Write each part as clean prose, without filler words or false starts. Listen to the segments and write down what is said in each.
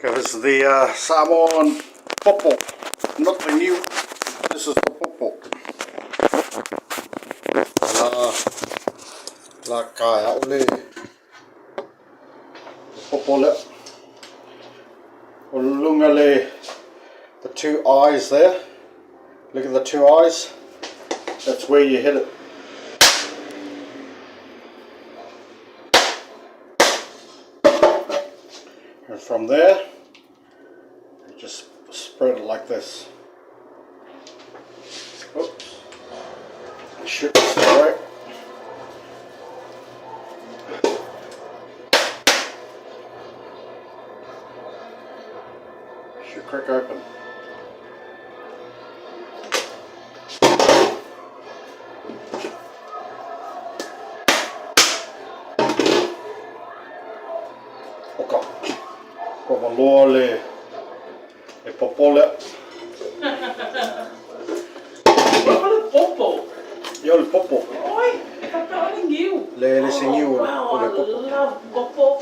Okay, this is the Samoan popo, not the new, this is the popo. La kaya uli popo le ulungale, the two eyes there. Look at the two eyes. That's where you hit it. And from there, you just spread it like this. Oops. Shoot straight. Should crack open. Ok. Como lo le popo le. Popo. Yo le popo. Oi, papai new. Le sengiu Wow, le I popo. love popo.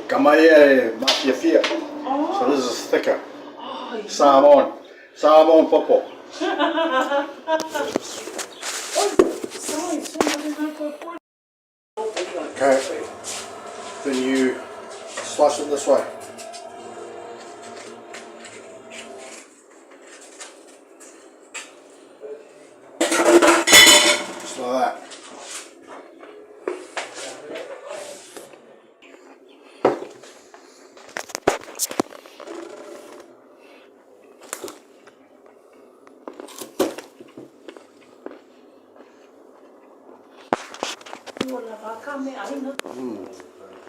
Kamaye mafia fia. Oh. So this is thicker. Oh, Samoan popo. Okay. Then you slice it this way. Just like that.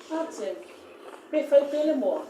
That's it. Be fai pele more.